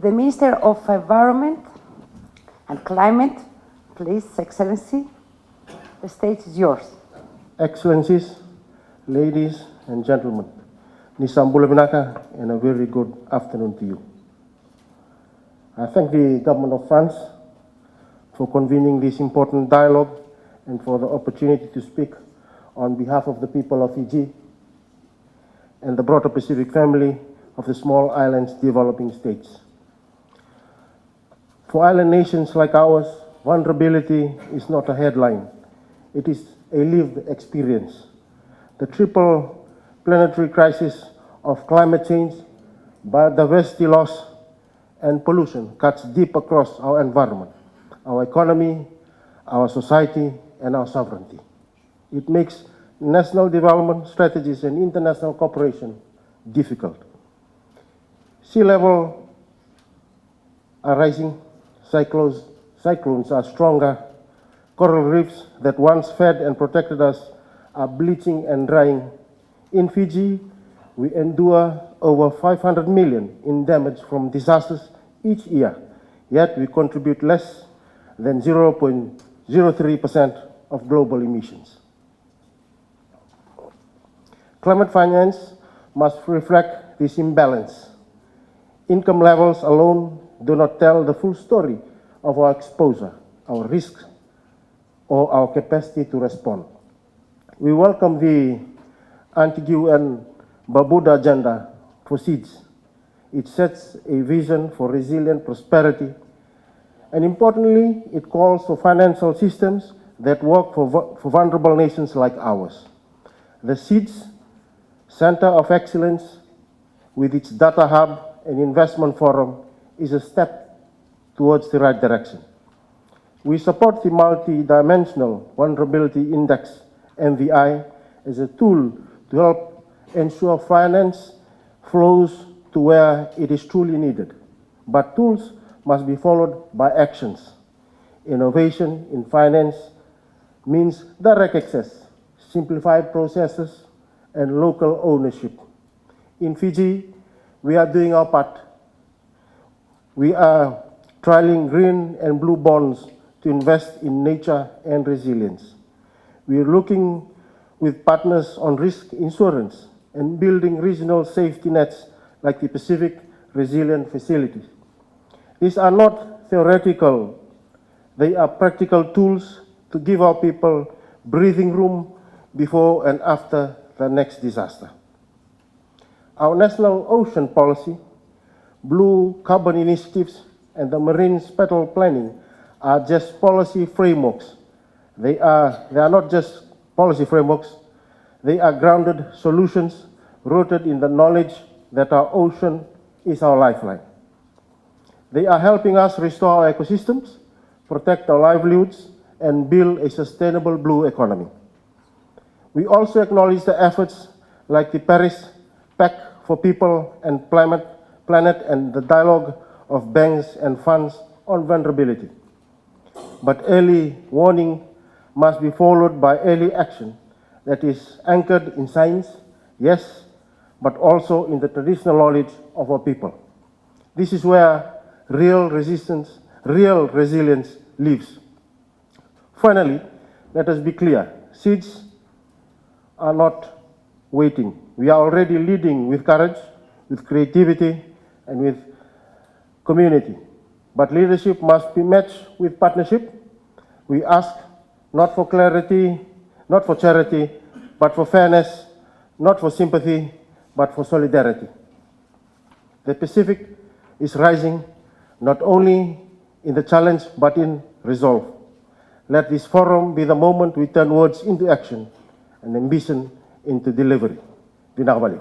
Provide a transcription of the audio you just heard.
The Minister of Environment and Climate, please, Excellency, the stage is yours. Excellencies, ladies and gentlemen, Nisambula Binaka, and a very good afternoon to you. I thank the Government of France for convening this important dialogue and for the opportunity to speak on behalf of the people of Fiji and the broader Pacific family of the small islands developing states. For island nations like ours, vulnerability is not a headline. It is a lived experience. The triple planetary crisis of climate change, biodiversity loss, and pollution cuts deep across our environment, our economy, our society, and our sovereignty. It makes national development strategies and international cooperation difficult. Sea level are rising, cyclones are stronger, coral reefs that once fed and protected us are bleaching and drying. In Fiji, we endure over 500 million in damage from disasters each year, yet we contribute less than 0.03% of global emissions. Climate finance must reflect this imbalance. Income levels alone do not tell the full story of our exposure, our risks, or our capacity to respond. We welcome the anti-UN Barbuda agenda for seeds. It sets a vision for resilient prosperity, and importantly, it calls for financial systems that work for vulnerable nations like ours. The SEEDS Center of Excellence, with its data hub and investment forum, is a step towards the right direction. We support the Multi-Dimensional Vulnerability Index, MVI, as a tool to help ensure finance flows to where it is truly needed. But tools must be followed by actions. Innovation in finance means direct access, simplified processes, and local ownership. In Fiji, we are doing our part. We are trialing green and blue bonds to invest in nature and resilience. We are looking with partners on risk insurance and building regional safety nets like the Pacific Resilient Facility. These are not theoretical, they are practical tools to give our people breathing room before and after the next disaster. Our national ocean policy, blue carbon initiatives, and the marine spatial planning are just policy frameworks. They are not just policy frameworks, they are grounded solutions rooted in the knowledge that our ocean is our lifeline. They are helping us restore our ecosystems, protect our livelihoods, and build a sustainable blue economy. We also acknowledge the efforts like the Paris Pact for People and Planet and the dialogue of banks and funds on vulnerability. But early warning must be followed by early action that is anchored in science, yes, but also in the traditional knowledge of our people. This is where real resilience lives. Finally, let us be clear, seeds are not waiting. We are already leading with courage, with creativity, and with community. But leadership must be matched with partnership. We ask not for clarity, not for charity, but for fairness, not for sympathy, but for solidarity. The Pacific is rising not only in the challenge, but in resolve. Let this forum be the moment we turn words into action and ambition into delivery. Binakabaliw.